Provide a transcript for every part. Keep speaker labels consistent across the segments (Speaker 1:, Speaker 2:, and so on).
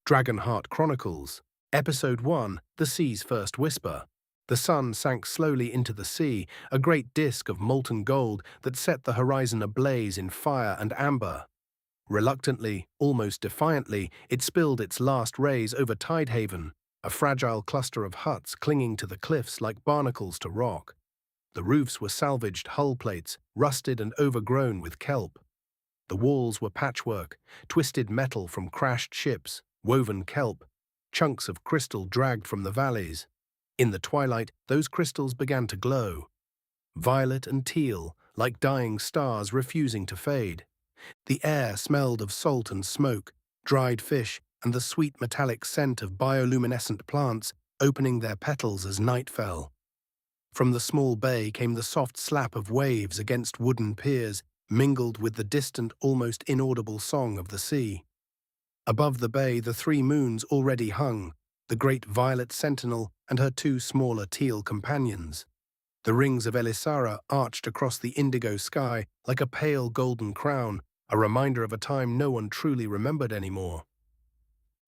Speaker 1: Dragonheart Chronicles, Episode 1, The Sea's First Whisper. The sun sank slowly into the sea, a great disk of molten gold that set the horizon ablaze in fire and amber. Reluctantly, almost defiantly, it spilled its last rays over Tidehaven, a fragile cluster of huts clinging to the cliffs like barnacles to rock. The roofs were salvaged hull plates, rusted and overgrown with kelp. The walls were patchwork, twisted metal from crashed ships, woven kelp, chunks of crystal dragged from the valleys. In the twilight, those crystals began to glow, violet and teal, like dying stars refusing to fade. The air smelled of salt and smoke, dried fish, and the sweet metallic scent of bioluminescent plants opening their petals as night fell. From the small bay came the soft slap of waves against wooden piers, mingled with the distant, almost inaudible song of the sea. Above the bay, the three moons already hung, the great violet sentinel and her two smaller teal companions. The rings of Elysara arched across the indigo sky like a pale golden crown, a reminder of a time no one truly remembered anymore.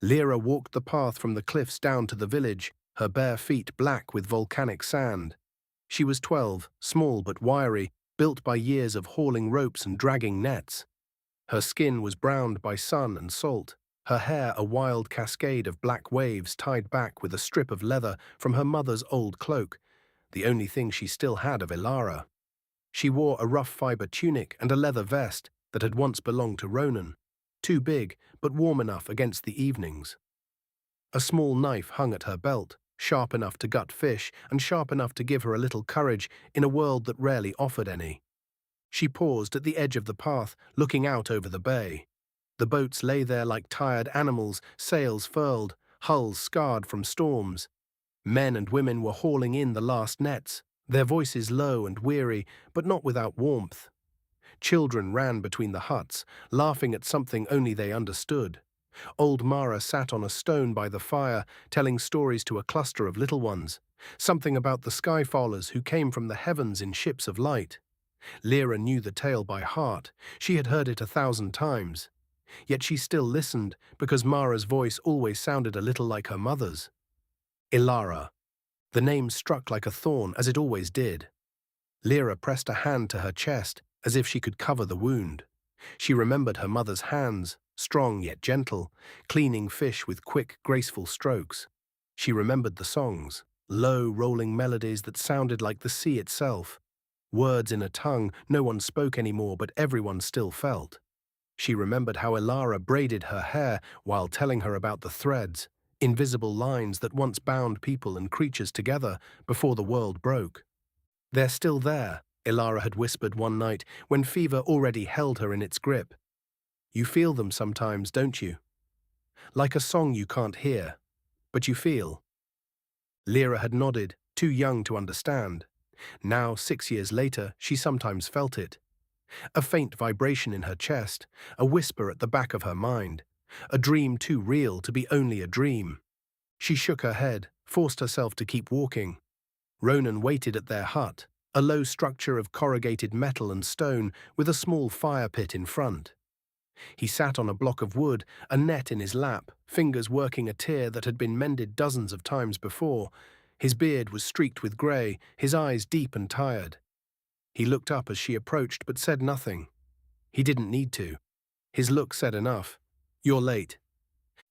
Speaker 1: Lira walked the path from the cliffs down to the village, her bare feet black with volcanic sand. She was 12, small but wiry, built by years of hauling ropes and dragging nets. Her skin was browned by sun and salt, her hair a wild cascade of black waves tied back with a strip of leather from her mother's old cloak, the only thing she still had of Lira. She wore a rough fibre tunic and a leather vest that had once belonged to Ronan, too big but warm enough against the evenings. A small knife hung at her belt, sharp enough to gut fish and sharp enough to give her a little courage in a world that rarely offered any. She paused at the edge of the path, looking out over the bay. The boats lay there like tired animals, sails furled, hulls scarred from storms. Men and women were hauling in the last nets, their voices low and weary, but not without warmth. Children ran between the huts, laughing at something only they understood. Old Mara sat on a stone by the fire, telling stories to a cluster of little ones, something about the skyfallers who came from the heavens in ships of light. Lira knew the tale by heart. She had heard it 1,000 times. Yet she still listened, because Mara's voice always sounded a little like her mother's. Elysara. The name struck like a thorn, as it always did. Lira pressed a hand to her chest, as if she could cover the wound. She remembered her mother's hands, strong yet gentle, cleaning fish with quick, graceful strokes. She remembered the songs, low, rolling melodies that sounded like the sea itself. Words in a tongue no one spoke anymore, but everyone still felt. She remembered how Lira braided her hair while telling her about the threads, invisible lines that once bound people and creatures together before the world broke. "They're still there," Lira had whispered one night when fever already held her in its grip. "You feel them sometimes, don't you? Like a song you can't hear, but you feel." Lira had nodded, too young to understand. Now, 6 years later, she sometimes felt it. A faint vibration in her chest, a whisper at the back of her mind, a dream too real to be only a dream. She shook her head, forced herself to keep walking. Ronan waited at their hut, a low structure of corrugated metal and stone with a small fire pit in front. He sat on a block of wood, a net in his lap, fingers working a tear that had been mended dozens of times before. His beard was streaked with grey, his eyes deep and tired. He looked up as she approached but said nothing. He didn't need to. His look said enough. "You're late."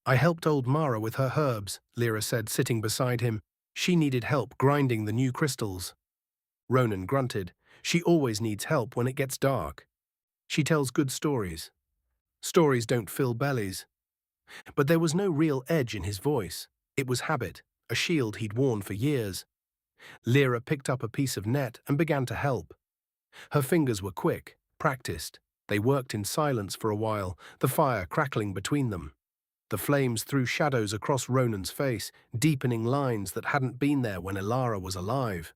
Speaker 1: "I helped old Mara with her herbs," Lira said, sitting beside him. "She needed help grinding the new crystals." Ronan grunted. "She always needs help when it gets dark. She tells good stories. Stories don't fill bellies." But there was no real edge in his voice. It was habit, a shield he'd worn for years. Lira picked up a piece of net and began to help. Her fingers were quick, practiced. They worked in silence for a while, the fire crackling between them. The flames threw shadows across Ronan's face, deepening lines that hadn't been there when Elysara was alive.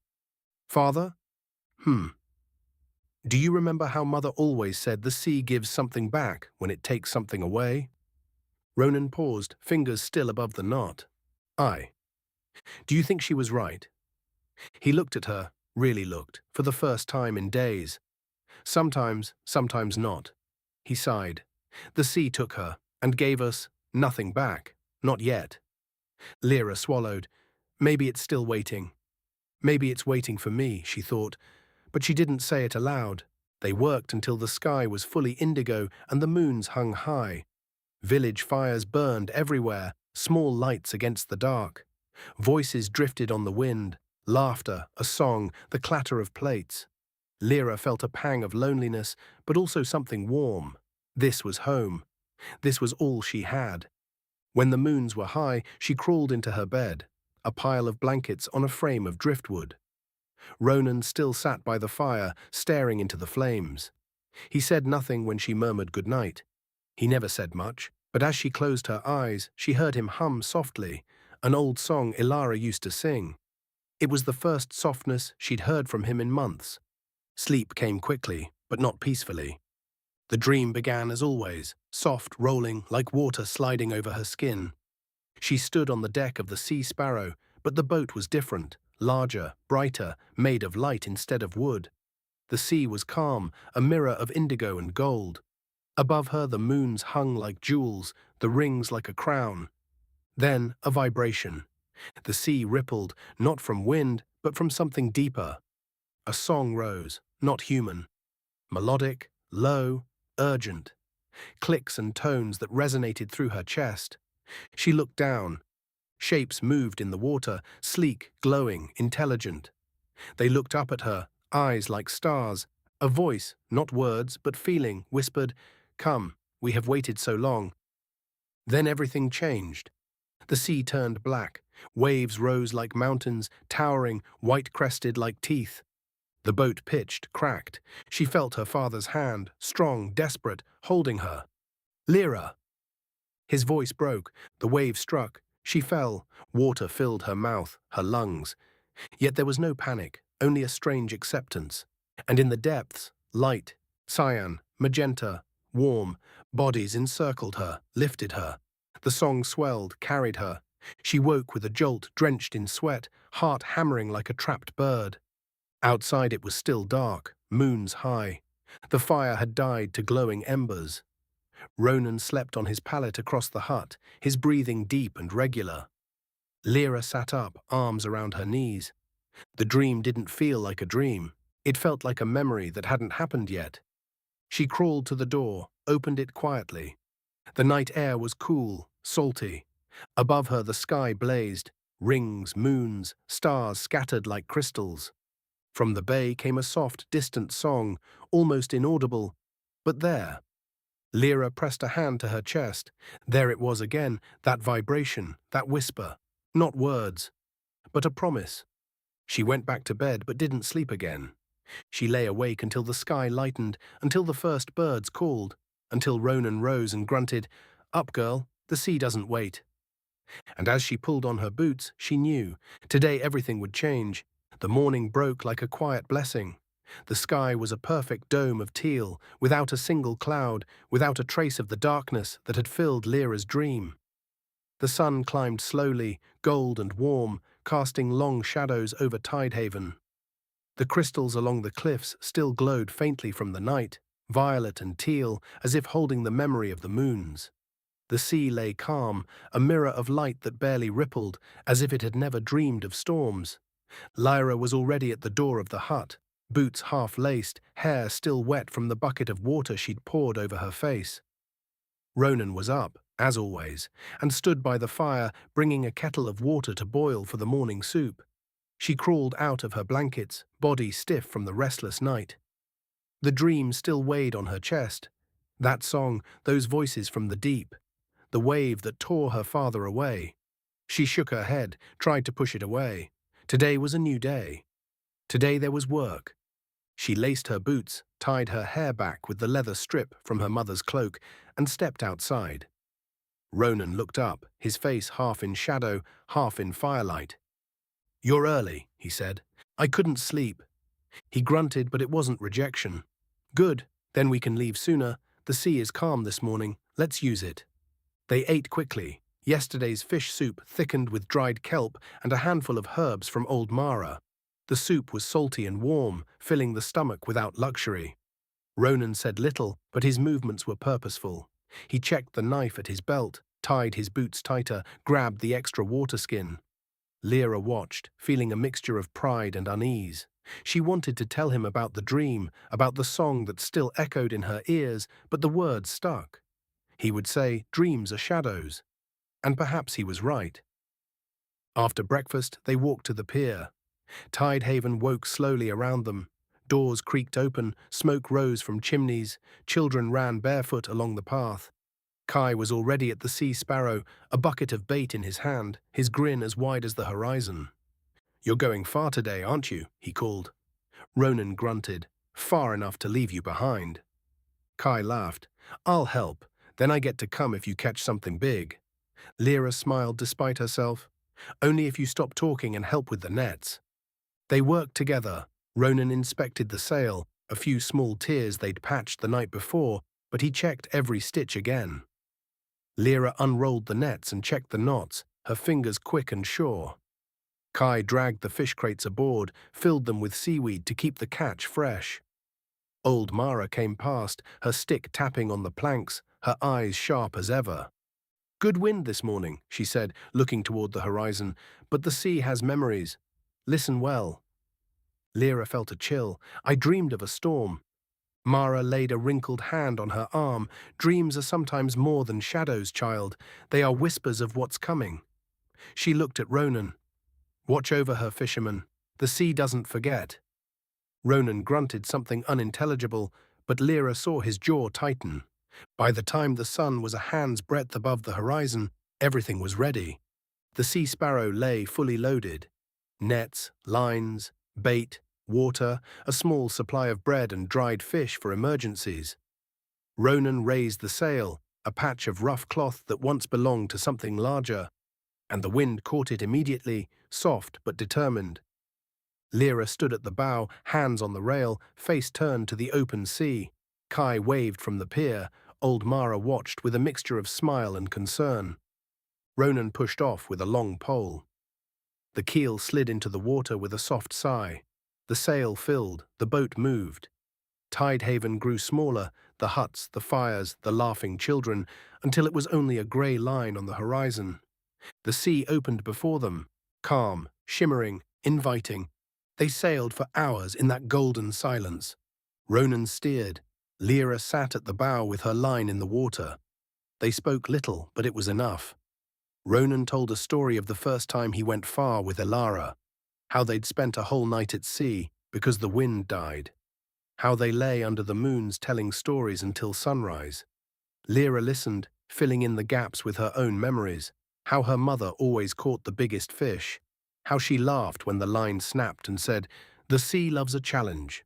Speaker 1: "Father? Do you remember how Mother always said the sea gives something back when it takes something away?" Ronan paused, fingers still above the knot. "Aye. Do you think she was right?" He looked at her, really looked, for the first time in days. "Sometimes, sometimes not." He sighed. "The sea took her, and gave us nothing back, Not yet. Lira swallowed. Maybe it's still waiting. Maybe it's waiting for me, she thought, but she didn't say it aloud. They worked until the sky was fully indigo and the moons hung high. Village fires burned everywhere, small lights against the dark. Voices drifted on the wind, laughter, a song, the clatter of plates. Lira felt a pang of loneliness, but also something warm. This was home. This was all she had. When the moons were high, she crawled into her bed, a pile of blankets on a frame of driftwood. Ronan still sat by the fire, staring into the flames. He said nothing when she murmured goodnight. He never said much, but as she closed her eyes, she heard him hum softly, an old song Elysara used to sing. It was the first softness she'd heard from him in months. Sleep came quickly, but not peacefully. The dream began as always, soft, rolling, like water sliding over her skin. She stood on the deck of the Sea Sparrow, but the boat was different, larger, brighter, made of light instead of wood. The sea was calm, a mirror of indigo and gold. Above her the moons hung like jewels, the rings like a crown. Then a vibration. The sea rippled, not from wind, but from something deeper. A song rose, not human. Melodic, low, urgent. Clicks and tones that resonated through her chest. She looked down. Shapes moved in the water, sleek, glowing, intelligent. They looked up at her, eyes like stars. A voice, not words, but feeling, whispered, "Come, we have waited so long." Then everything changed. The sea turned black. Waves rose like mountains, towering, white-crested like teeth. The boat pitched, cracked. She felt her father's hand, strong, desperate, holding her. "Lira!" His voice broke. The wave struck. She fell. Water filled her mouth, her lungs. Yet there was no panic, only a strange acceptance. And in the depths, light, cyan, magenta, warm, bodies encircled her, lifted her. The song swelled, carried her. She woke with a jolt, drenched in sweat, heart hammering like a trapped bird. Outside it was still dark, moons high. The fire had died to glowing embers. Ronan slept on his pallet across the hut, his breathing deep and regular. Lira sat up, arms around her knees. The dream didn't feel like a dream. It felt like a memory that hadn't happened yet. She crawled to the door, opened it quietly. The night air was cool, salty. Above her the sky blazed, rings, moons, stars scattered like crystals. From the bay came a soft, distant song, almost inaudible, but there. Lira pressed a hand to her chest. There it was again, that vibration, that whisper. Not words, but a promise. She went back to bed but didn't sleep again. She lay awake until the sky lightened, until the first birds called, until Ronan rose and grunted, "Up, girl, the sea doesn't wait." And as she pulled on her boots, she knew, today everything would change. The morning broke like a quiet blessing. The sky was a perfect dome of teal, without a single cloud, without a trace of the darkness that had filled Lira's dream. The sun climbed slowly, gold and warm, casting long shadows over Tidehaven. The crystals along the cliffs still glowed faintly from the night, violet and teal, as if holding the memory of the moons. The sea lay calm, a mirror of light that barely rippled, as if it had never dreamed of storms. Lyra was already at the door of the hut, boots half-laced, hair still wet from the bucket of water she'd poured over her face. Ronan was up, as always, and stood by the fire, bringing a kettle of water to boil for the morning soup. She crawled out of her blankets, body stiff from the restless night. The dream still weighed on her chest. That song, those voices from the deep. The wave that tore her father away. She shook her head, tried to push it away. Today was a new day. Today there was work. She laced her boots, tied her hair back with the leather strip from her mother's cloak, and stepped outside. Ronan looked up, his face half in shadow, half in firelight. "You're early," he said. "I couldn't sleep." He grunted, but it wasn't rejection. "Good, then we can leave sooner. The sea is calm this morning. Let's use it." They ate quickly. Yesterday's fish soup thickened with dried kelp and a handful of herbs from old Mara. The soup was salty and warm, filling the stomach without luxury. Ronan said little, but his movements were purposeful. He checked the knife at his belt, tied his boots tighter, grabbed the extra water skin. Lira watched, feeling a mixture of pride and unease. She wanted to tell him about the dream, about the song that still echoed in her ears, but the words stuck. He would say, "Dreams are shadows." And perhaps he was right. After breakfast, they walked to the pier. Tidehaven woke slowly around them. Doors creaked open, smoke rose from chimneys, children ran barefoot along the path. Kai was already at the Sea Sparrow, a bucket of bait in his hand, his grin as wide as the horizon. "You're going far today, aren't you?" he called. Ronan grunted. "Far enough to leave you behind." Kai laughed. "I'll help. Then I get to come if you catch something big." Lira smiled despite herself. "Only if you stop talking and help with the nets." They worked together. Ronan inspected the sail, a few small tears they'd patched the night before, but he checked every stitch again. Lira unrolled the nets and checked the knots, her fingers quick and sure. Kai dragged the fish crates aboard, filled them with seaweed to keep the catch fresh. Old Mara came past, her stick tapping on the planks, her eyes sharp as ever. "Good wind this morning," she said, looking toward the horizon, "but the sea has memories. Listen well." Lira felt a chill. "I dreamed of a storm." Mara laid a wrinkled hand on her arm. "Dreams are sometimes more than shadows, child. They are whispers of what's coming." She looked at Ronan. "Watch over her, fisherman. The sea doesn't forget." Ronan grunted something unintelligible, but Lira saw his jaw tighten. By the time the sun was a hand's breadth above the horizon, everything was ready. The Sea Sparrow lay fully loaded. Nets, lines, bait, water, a small supply of bread and dried fish for emergencies. Ronan raised the sail, a patch of rough cloth that once belonged to something larger, and the wind caught it immediately, soft but determined. Lira stood at the bow, hands on the rail, face turned to the open sea. Kai waved from the pier. Old Mara watched with a mixture of smile and concern. Ronan pushed off with a long pole. The keel slid into the water with a soft sigh. The sail filled, the boat moved. Tidehaven grew smaller, the huts, the fires, the laughing children, until it was only a grey line on the horizon. The sea opened before them, calm, shimmering, inviting. They sailed for hours in that golden silence. Ronan steered. Lira sat at the bow with her line in the water. They spoke little, but it was enough. Ronan told a story of the first time he went far with Elysara, how they'd spent a whole night at sea because the wind died, how they lay under the moons telling stories until sunrise. Lira listened, filling in the gaps with her own memories, how her mother always caught the biggest fish, how she laughed when the line snapped and said, "The sea loves a challenge."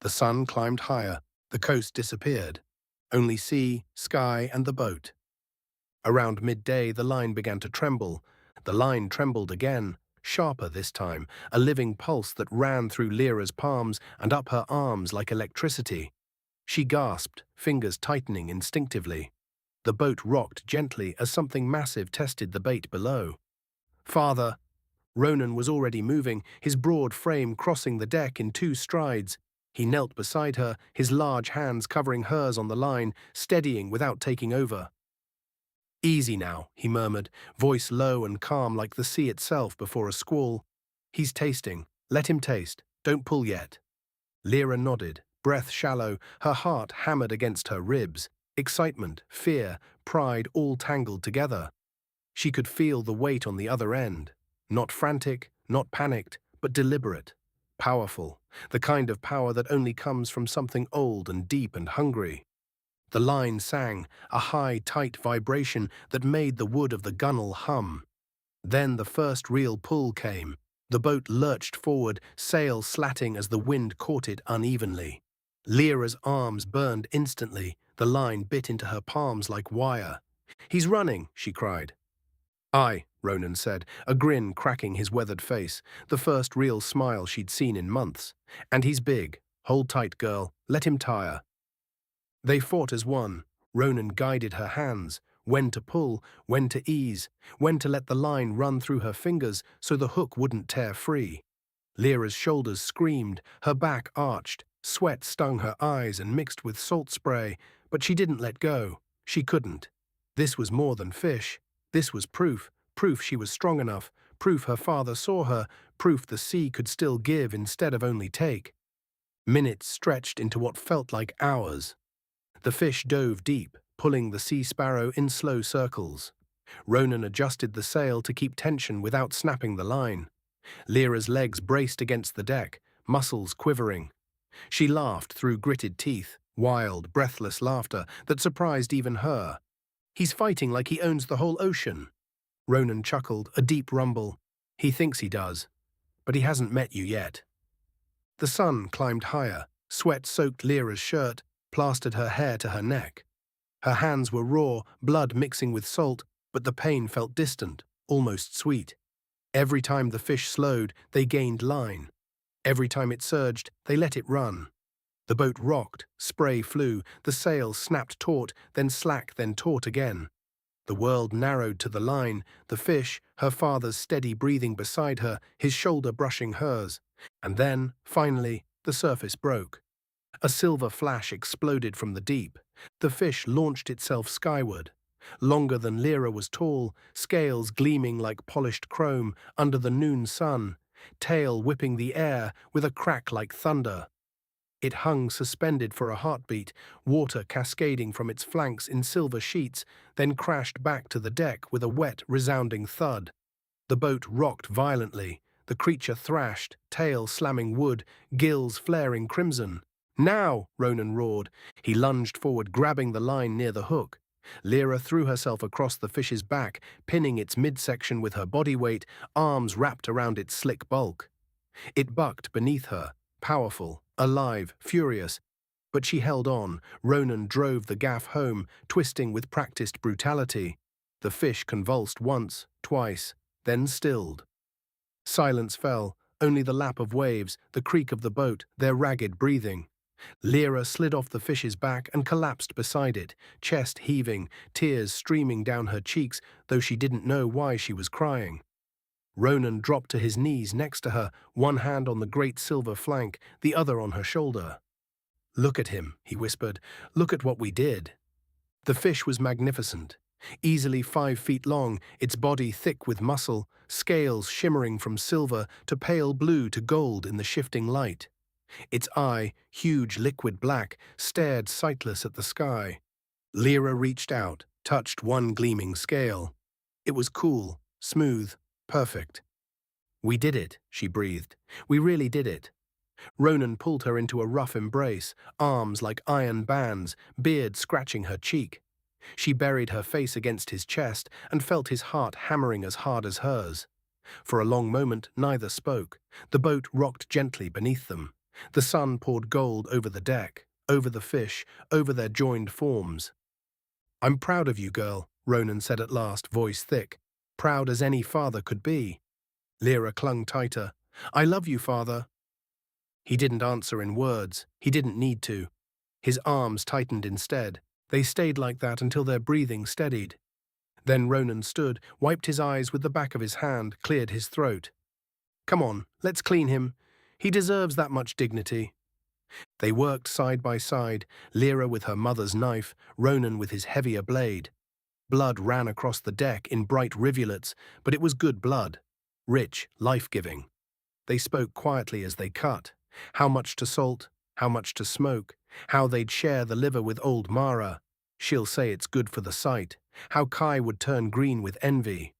Speaker 1: The sun climbed higher, the coast disappeared. Only sea, sky, and the boat. Around midday, the line began to tremble. The line trembled again, sharper this time, a living pulse that ran through Lira's palms and up her arms like electricity. She gasped, fingers tightening instinctively. The boat rocked gently as something massive tested the bait below. "Father!" Ronan was already moving, his broad frame crossing the deck in 2 strides. He knelt beside her, his large hands covering hers on the line, steadying without taking over. "Easy now," he murmured, voice low and calm like the sea itself before a squall. "He's tasting. Let him taste. Don't pull yet." Lira nodded, breath shallow, her heart hammered against her ribs. Excitement, fear, pride all tangled together. She could feel the weight on the other end. Not frantic, not panicked, but deliberate. Powerful. The kind of power that only comes from something old and deep and hungry. The line sang, a high, tight vibration that made the wood of the gunwale hum. Then the first real pull came. The boat lurched forward, sail slatting as the wind caught it unevenly. Lyra's arms burned instantly, the line bit into her palms like wire. "He's running," she cried. "Aye," Ronan said, a grin cracking his weathered face, the first real smile she'd seen in months. "And he's big. Hold tight, girl. Let him tire." They fought as one. Ronan guided her hands, when to pull, when to ease, when to let the line run through her fingers so the hook wouldn't tear free. Lyra's shoulders screamed, her back arched, sweat stung her eyes and mixed with salt spray, but she didn't let go. She couldn't. This was more than fish. This was proof. Proof she was strong enough. Proof her father saw her. Proof the sea could still give instead of only take. Minutes stretched into what felt like hours. The fish dove deep, pulling the sea sparrow in slow circles. Ronan adjusted the sail to keep tension without snapping the line. Lyra's legs braced against the deck, muscles quivering. She laughed through gritted teeth, wild, breathless laughter that surprised even her. He's fighting like he owns the whole ocean. Ronan chuckled, a deep rumble. He thinks he does, but he hasn't met you yet. The sun climbed higher. Sweat soaked Lyra's shirt, plastered her hair to her neck. Her hands were raw, blood mixing with salt, but the pain felt distant, almost sweet. Every time the fish slowed, they gained line. Every time it surged, they let it run. The boat rocked, spray flew, the sails snapped taut, then slack, then taut again. The world narrowed to the line, the fish, her father's steady breathing beside her, his shoulder brushing hers. And then, finally, the surface broke. A silver flash exploded from the deep. The fish launched itself skyward. Longer than Lira was tall, scales gleaming like polished chrome under the noon sun, tail whipping the air with a crack like thunder. It hung suspended for a heartbeat, water cascading from its flanks in silver sheets, then crashed back to the deck with a wet, resounding thud. The boat rocked violently. The creature thrashed, tail slamming wood, gills flaring crimson. "Now!" Ronan roared. He lunged forward, grabbing the line near the hook. Lira threw herself across the fish's back, pinning its midsection with her body weight, arms wrapped around its slick bulk. It bucked beneath her, powerful, alive, furious. But she held on. Ronan drove the gaff home, twisting with practiced brutality. The fish convulsed once, twice, then stilled. Silence fell, only the lap of waves, the creak of the boat, their ragged breathing. Lira slid off the fish's back and collapsed beside it, chest heaving, tears streaming down her cheeks, though she didn't know why she was crying. Ronan dropped to his knees next to her, one hand on the great silver flank, the other on her shoulder. "Look at him," he whispered. "Look at what we did." The fish was magnificent. Easily 5 feet long, its body thick with muscle, scales shimmering from silver to pale blue to gold in the shifting light. Its eye, huge liquid black, stared sightless at the sky. Lira reached out, touched one gleaming scale. It was cool, smooth, perfect. "We did it," she breathed. "We really did it." Ronan pulled her into a rough embrace, arms like iron bands, beard scratching her cheek. She buried her face against his chest and felt his heart hammering as hard as hers. For a long moment, neither spoke. The boat rocked gently beneath them. The sun poured gold over the deck, over the fish, over their joined forms. "I'm proud of you, girl," Ronan said at last, voice thick. "Proud as any father could be." Lira clung tighter. "I love you, father." He didn't answer in words. He didn't need to. His arms tightened instead. They stayed like that until their breathing steadied. Then Ronan stood, wiped his eyes with the back of his hand, cleared his throat. "Come on, let's clean him. He deserves that much dignity." They worked side by side, Lira with her mother's knife, Ronan with his heavier blade. Blood ran across the deck in bright rivulets, but it was good blood. Rich, life-giving. They spoke quietly as they cut. How much to salt, how much to smoke, how they'd share the liver with old Mara. She'll say it's good for the sight. How Kai would turn green with envy.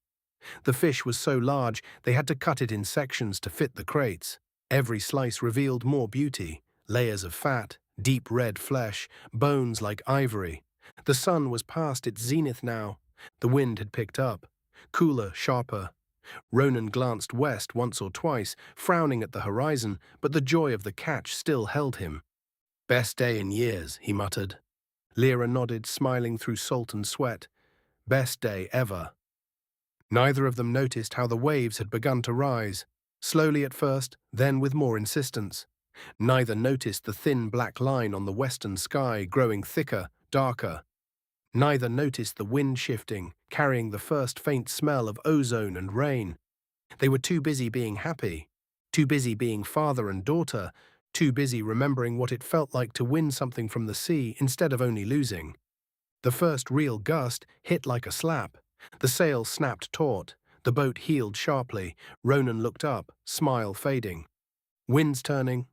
Speaker 1: The fish was so large they had to cut it in sections to fit the crates. Every slice revealed more beauty, layers of fat, deep red flesh, bones like ivory. The sun was past its zenith now. The wind had picked up, cooler, sharper. Ronan glanced west once or twice, frowning at the horizon, but the joy of the catch still held him. "Best day in years," he muttered. Lira nodded, smiling through salt and sweat. Best day ever. Neither of them noticed how the waves had begun to rise, slowly at first, then with more insistence. Neither noticed the thin black line on the western sky growing thicker, darker. Neither noticed the wind shifting, carrying the first faint smell of ozone and rain. They were too busy being happy, too busy being father and daughter, too busy remembering what it felt like to win something from the sea instead of only losing. The first real gust hit like a slap. The sail snapped taut. The boat heeled sharply. Ronan looked up, smile fading. Winds turning.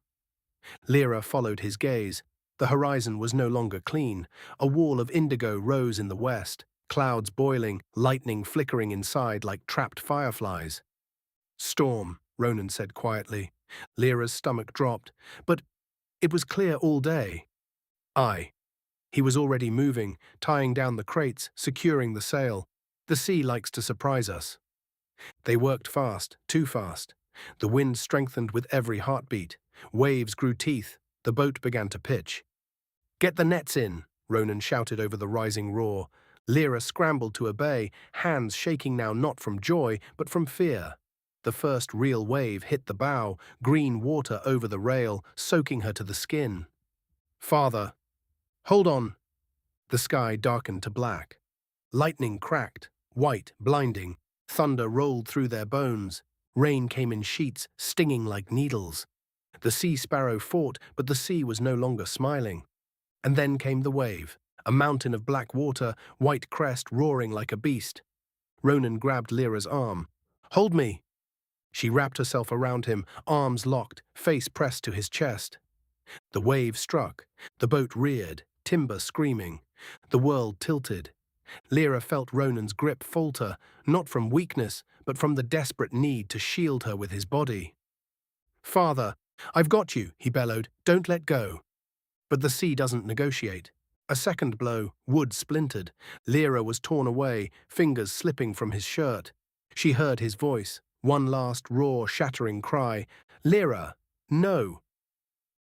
Speaker 1: Lira followed his gaze. The horizon was no longer clean. A wall of indigo rose in the west, clouds boiling, lightning flickering inside like trapped fireflies. Storm, Ronan said quietly. Lyra's stomach dropped. But it was clear all day. Aye. He was already moving, tying down the crates, securing the sail. The sea likes to surprise us. They worked fast, too fast. The wind strengthened with every heartbeat. Waves grew teeth. The boat began to pitch. "Get the nets in," Ronan shouted over the rising roar. Lira scrambled to obey, hands shaking now not from joy, but from fear. The first real wave hit the bow, green water over the rail, soaking her to the skin. "Father, hold on." The sky darkened to black. Lightning cracked, white, blinding. Thunder rolled through their bones. Rain came in sheets, stinging like needles. The sea sparrow fought, but the sea was no longer smiling. And then came the wave, a mountain of black water, white crest roaring like a beast. Ronan grabbed Lyra's arm. "Hold me." She wrapped herself around him, arms locked, face pressed to his chest. The wave struck. The boat reared, timber screaming. The world tilted. Lira felt Ronan's grip falter, not from weakness, but from the desperate need to shield her with his body. "Father, I've got you," he bellowed. "Don't let go." But the sea doesn't negotiate. A second blow, wood splintered. Lira was torn away, fingers slipping from his shirt. She heard his voice, one last raw, shattering cry. "Lira, no!"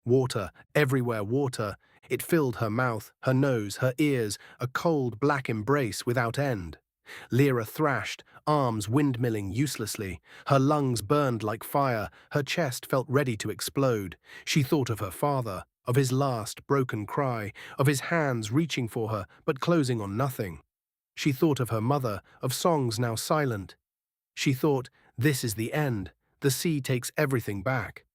Speaker 1: Water, everywhere water. It filled her mouth, her nose, her ears, a cold black embrace without end. Lira thrashed, arms windmilling uselessly. Her lungs burned like fire, her chest felt ready to explode. She thought of her father, of his last broken cry, of his hands reaching for her but closing on nothing. She thought of her mother, of songs now silent. She thought, this is the end, the sea takes everything back.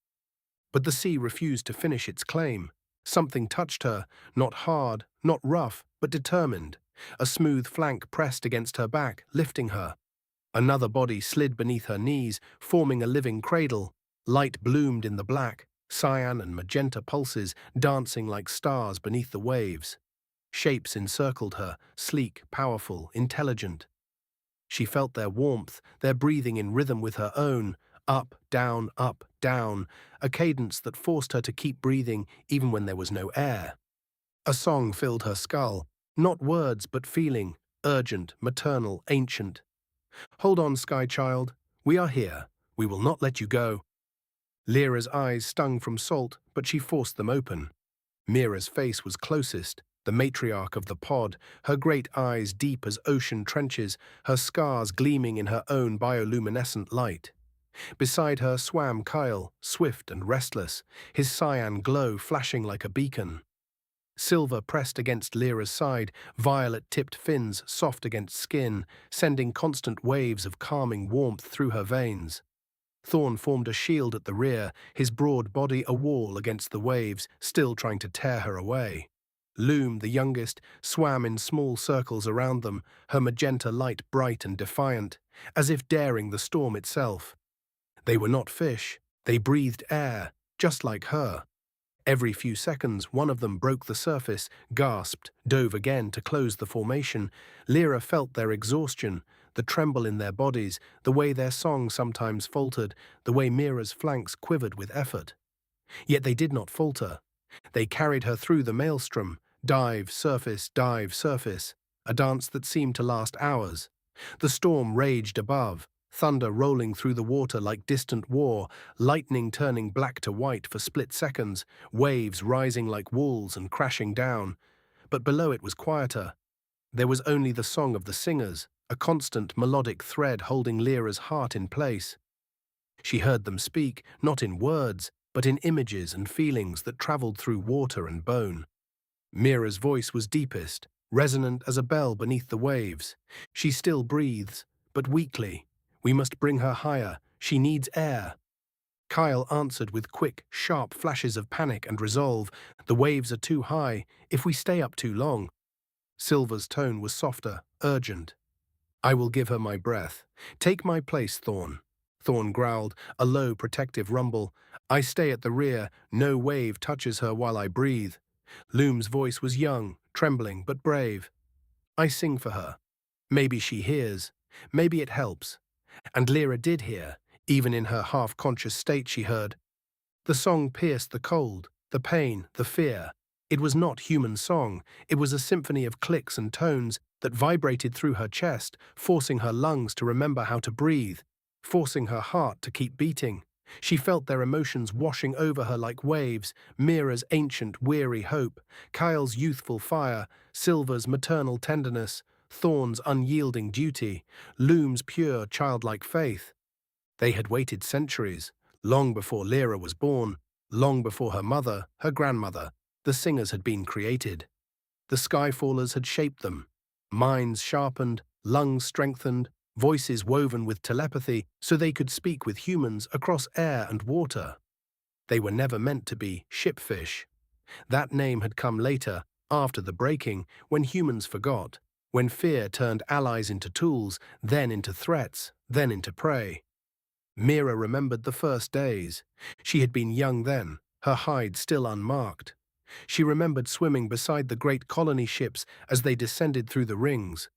Speaker 1: But the sea refused to finish its claim. Something touched her, not hard, not rough, but determined. A smooth flank pressed against her back, lifting her. Another body slid beneath her knees, forming a living cradle. Light bloomed in the black, cyan and magenta pulses dancing like stars beneath the waves. Shapes encircled her, sleek, powerful, intelligent. She felt their warmth, their breathing in rhythm with her own, up, down, a cadence that forced her to keep breathing even when there was no air. A song filled her skull, not words but feeling, urgent, maternal, ancient. "Hold on, Sky Child. We are here. We will not let you go." Lyra's eyes stung from salt, but she forced them open. Mira's face was closest, the matriarch of the pod, her great eyes deep as ocean trenches, her scars gleaming in her own bioluminescent light. Beside her swam Kyle, swift and restless, his cyan glow flashing like a beacon. Silver pressed against Lyra's side, violet-tipped fins soft against skin, sending constant waves of calming warmth through her veins. Thorn formed a shield at the rear, his broad body a wall against the waves, still trying to tear her away. Loom, the youngest, swam in small circles around them, her magenta light bright and defiant, as if daring the storm itself. They were not fish, they breathed air, just like her. Every few seconds, one of them broke the surface, gasped, dove again to close the formation. Lira felt their exhaustion, the tremble in their bodies, the way their song sometimes faltered, the way Mira's flanks quivered with effort. Yet they did not falter. They carried her through the maelstrom, dive, surface, a dance that seemed to last hours. The storm raged above, thunder rolling through the water like distant war, lightning turning black to white for split seconds, waves rising like walls and crashing down. But below it was quieter. There was only the song of the singers, a constant melodic thread holding Lyra's heart in place. She heard them speak, not in words, but in images and feelings that traveled through water and bone. Mira's voice was deepest, resonant as a bell beneath the waves. She still breathes, but weakly. We must bring her higher. She needs air. Kyle answered with quick, sharp flashes of panic and resolve. The waves are too high. If we stay up too long. Silver's tone was softer, urgent. I will give her my breath. Take my place, Thorn. Thorn growled, a low, protective rumble. I stay at the rear, no wave touches her while I breathe. Loom's voice was young, trembling, but brave. I sing for her. Maybe she hears. Maybe it helps. And Lira did hear. Even in her half-conscious state she heard. The song pierced the cold, the pain, the fear. It was not human song. It was a symphony of clicks and tones that vibrated through her chest, forcing her lungs to remember how to breathe, forcing her heart to keep beating. She felt their emotions washing over her like waves, Mira's ancient, weary hope, Kyle's youthful fire, Silver's maternal tenderness, Thorn's unyielding duty, Loom's pure, childlike faith. They had waited centuries, long before Lira was born, long before her mother, her grandmother, the singers had been created. The Skyfallers had shaped them, minds sharpened, lungs strengthened, voices woven with telepathy so they could speak with humans across air and water. They were never meant to be shipfish. That name had come later, after the breaking, when humans forgot, when fear turned allies into tools, then into threats, then into prey. Mira remembered the first days. She had been young then, her hide still unmarked. She remembered swimming beside the great colony ships as they descended through the rings.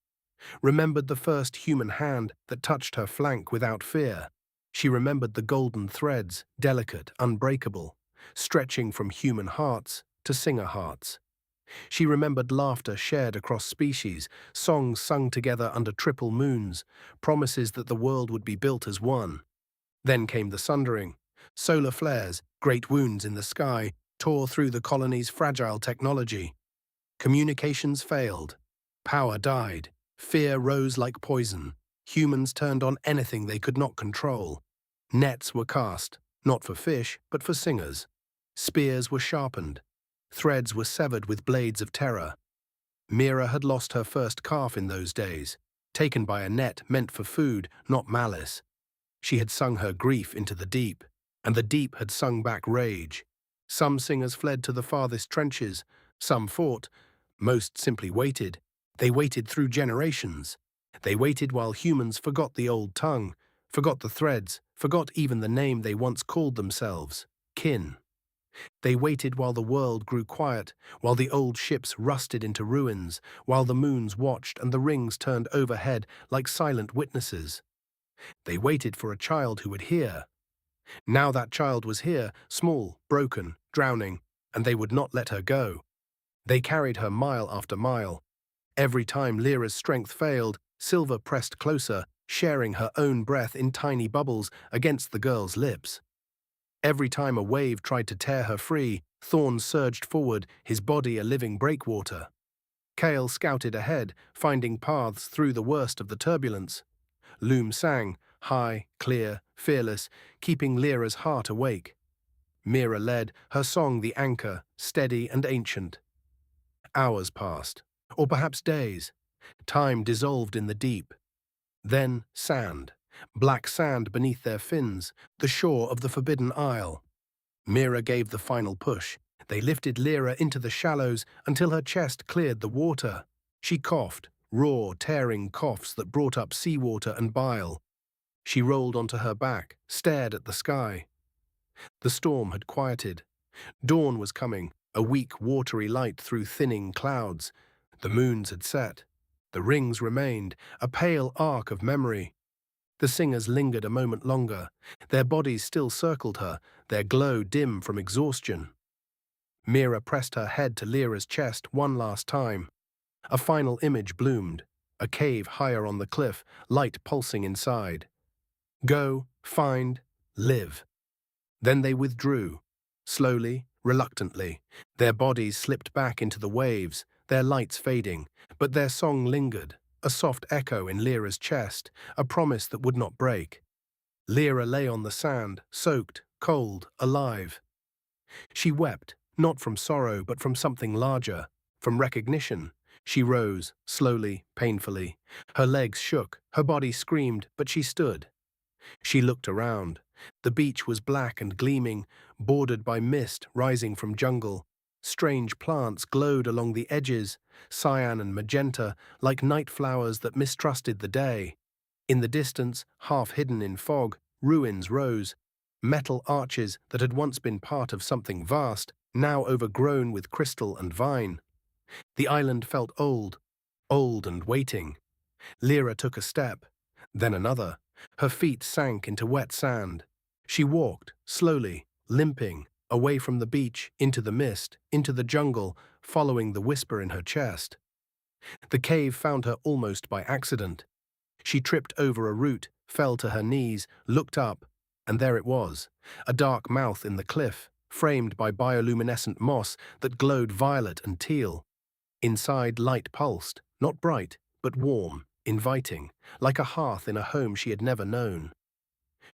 Speaker 1: Remembered the first human hand that touched her flank without fear. She remembered the golden threads, delicate, unbreakable, stretching from human hearts to singer hearts. She remembered laughter shared across species, songs sung together under triple moons, promises that the world would be built as one. Then came the sundering. Solar flares, great wounds in the sky, tore through the colony's fragile technology. Communications failed. Power died. Fear rose like poison. Humans turned on anything they could not control. Nets were cast, not for fish, but for singers. Spears were sharpened. Threads were severed with blades of terror. Mira had lost her first calf in those days, taken by a net meant for food, not malice. She had sung her grief into the deep, and the deep had sung back rage. Some singers fled to the farthest trenches, some fought, most simply waited. They waited through generations. They waited while humans forgot the old tongue, forgot the threads, forgot even the name they once called themselves, kin. They waited while the world grew quiet, while the old ships rusted into ruins, while the moons watched and the rings turned overhead like silent witnesses. They waited for a child who would hear. Now that child was here, small, broken, drowning, and they would not let her go. They carried her mile after mile. Every time Lyra's strength failed, Silver pressed closer, sharing her own breath in tiny bubbles against the girl's lips. Every time a wave tried to tear her free, Thorn surged forward, his body a living breakwater. Kale scouted ahead, finding paths through the worst of the turbulence. Loom sang, high, clear, fearless, keeping Lyra's heart awake. Mira led, her song the anchor, steady and ancient. Hours passed, or perhaps days. Time dissolved in the deep. Then sand, black sand beneath their fins, the shore of the Forbidden Isle. Mira gave the final push. They lifted Lira into the shallows until her chest cleared the water. She coughed, raw, tearing coughs that brought up seawater and bile. She rolled onto her back, stared at the sky. The storm had quieted. Dawn was coming, a weak, watery light through thinning clouds. The moons had set. The rings remained, a pale arc of memory. The singers lingered a moment longer. Their bodies still circled her, their glow dim from exhaustion. Mira pressed her head to Lyra's chest one last time. A final image bloomed, a cave higher on the cliff, light pulsing inside. Go, find, live. Then they withdrew, slowly, reluctantly. Their bodies slipped back into the waves, their lights fading, but their song lingered, a soft echo in Lyra's chest, a promise that would not break. Lira lay on the sand, soaked, cold, alive. She wept, not from sorrow but from something larger, from recognition. She rose, slowly, painfully. Her legs shook, her body screamed, but she stood. She looked around. The beach was black and gleaming, bordered by mist rising from jungle. Strange plants glowed along the edges, cyan and magenta, like night flowers that mistrusted the day. In the distance, half hidden in fog, ruins rose. Metal arches that had once been part of something vast, now overgrown with crystal and vine. The island felt old, old and waiting. Lira took a step, then another. Her feet sank into wet sand. She walked, slowly, limping, away from the beach, into the mist, into the jungle, following the whisper in her chest. The cave found her almost by accident. She tripped over a root, fell to her knees, looked up, and there it was, a dark mouth in the cliff, framed by bioluminescent moss that glowed violet and teal. Inside, light pulsed, not bright, but warm, inviting, like a hearth in a home she had never known.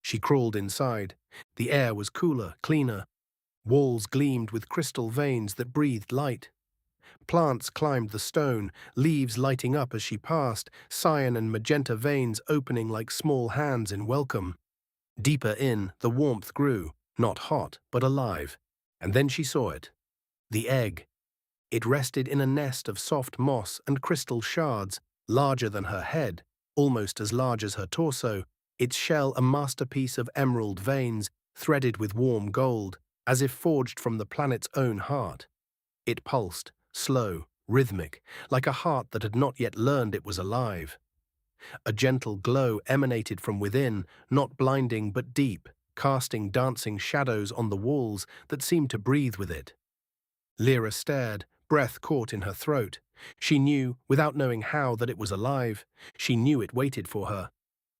Speaker 1: She crawled inside. The air was cooler, cleaner. Walls gleamed with crystal veins that breathed light. Plants climbed the stone, leaves lighting up as she passed, cyan and magenta veins opening like small hands in welcome. Deeper in, the warmth grew, not hot, but alive. And then she saw it. The egg. It rested in a nest of soft moss and crystal shards, larger than her head, almost as large as her torso, its shell a masterpiece of emerald veins, threaded with warm gold, as if forged from the planet's own heart. It pulsed, slow, rhythmic, like a heart that had not yet learned it was alive. A gentle glow emanated from within, not blinding but deep, casting dancing shadows on the walls that seemed to breathe with it. Lira stared, breath caught in her throat. She knew, without knowing how, that it was alive. She knew it waited for her.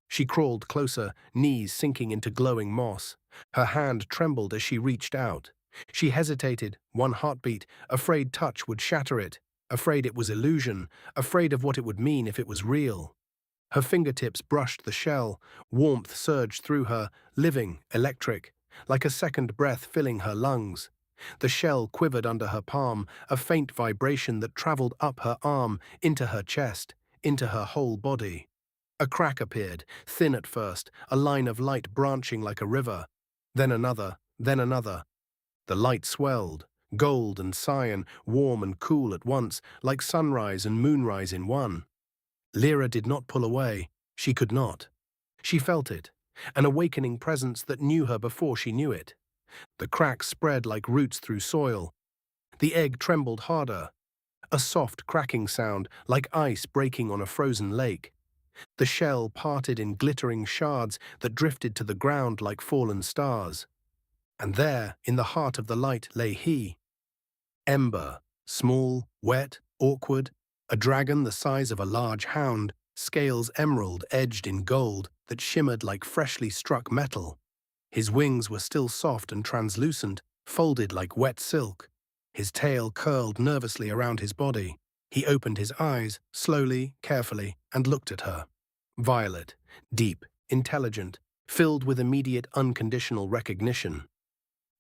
Speaker 1: She crawled closer, knees sinking into glowing moss. Her hand trembled as she reached out. She hesitated, one heartbeat, afraid touch would shatter it, afraid it was illusion, afraid of what it would mean if it was real. Her fingertips brushed the shell, warmth surged through her, living, electric, like a second breath filling her lungs. The shell quivered under her palm, a faint vibration that traveled up her arm, into her chest, into her whole body. A crack appeared, thin at first, a line of light branching like a river. Then another, then another. The light swelled, gold and cyan, warm and cool at once, like sunrise and moonrise in one. Lira did not pull away. She could not. She felt it, an awakening presence that knew her before she knew it. The cracks spread like roots through soil. The egg trembled harder. A soft cracking sound, like ice breaking on a frozen lake. The shell parted in glittering shards that drifted to the ground like fallen stars. And there, in the heart of the light, lay he. Ember, small, wet, awkward, a dragon the size of a large hound, scales emerald edged in gold that shimmered like freshly struck metal. His wings were still soft and translucent, folded like wet silk. His tail curled nervously around his body. He opened his eyes, slowly, carefully, and looked at her. Violet, deep, intelligent, filled with immediate unconditional recognition.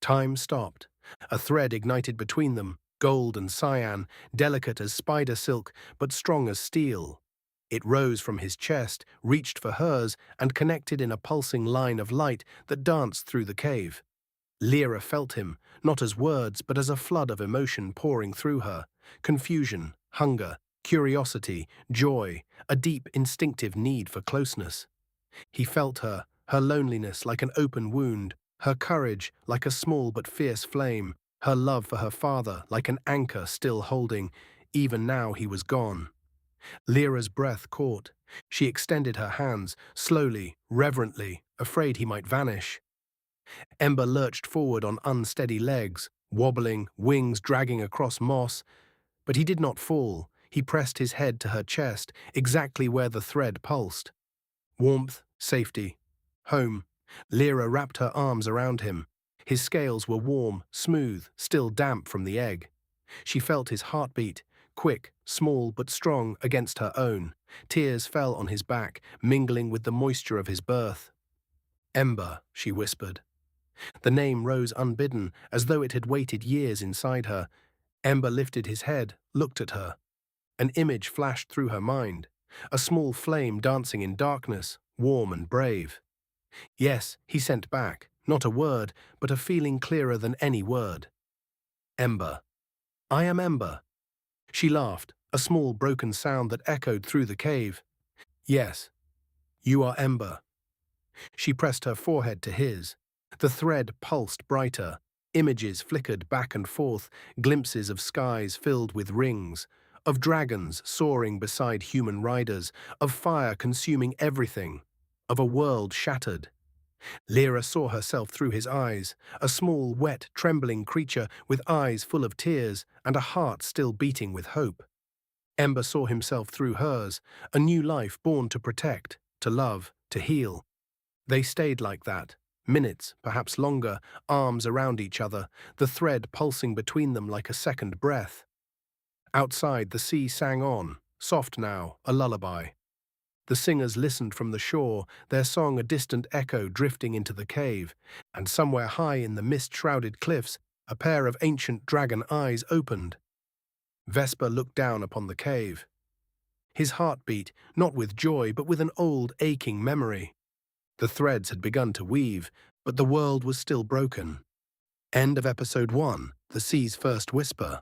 Speaker 1: Time stopped. A thread ignited between them, gold and cyan, delicate as spider silk, but strong as steel. It rose from his chest, reached for hers, and connected in a pulsing line of light that danced through the cave. Lira felt him, not as words, but as a flood of emotion pouring through her. Confusion, hunger, curiosity, joy, a deep instinctive need for closeness. He felt her, her loneliness like an open wound, her courage like a small but fierce flame, her love for her father like an anchor still holding, even now he was gone. Lyra's breath caught. She extended her hands, slowly, reverently, afraid he might vanish. Ember lurched forward on unsteady legs, wobbling, wings dragging across moss. But he did not fall. He pressed his head to her chest, exactly where the thread pulsed. Warmth, safety, home. Lira wrapped her arms around him. His scales were warm, smooth, still damp from the egg. She felt his heartbeat, quick, small but strong, against her own. Tears fell on his back, mingling with the moisture of his birth. Ember, she whispered. The name rose unbidden, as though it had waited years inside her. Ember lifted his head, looked at her. An image flashed through her mind. A small flame dancing in darkness, warm and brave. Yes, he sent back, not a word, but a feeling clearer than any word. Ember. I am Ember. She laughed, a small broken sound that echoed through the cave. Yes, you are Ember. She pressed her forehead to his. The thread pulsed brighter. Images flickered back and forth, glimpses of skies filled with rings, of dragons soaring beside human riders, of fire consuming everything, of a world shattered. Lira saw herself through his eyes, a small, wet, trembling creature with eyes full of tears and a heart still beating with hope. Ember saw himself through hers, a new life born to protect, to love, to heal. They stayed like that, minutes, perhaps longer, arms around each other, the thread pulsing between them like a second breath. Outside, the sea sang on, soft now, a lullaby. The singers listened from the shore, their song a distant echo drifting into the cave, and somewhere high in the mist-shrouded cliffs, a pair of ancient dragon eyes opened. Vesper looked down upon the cave. His heart beat, not with joy, but with an old, aching memory. The threads had begun to weave, but the world was still broken. End of Episode 1, The Sea's First Whisper.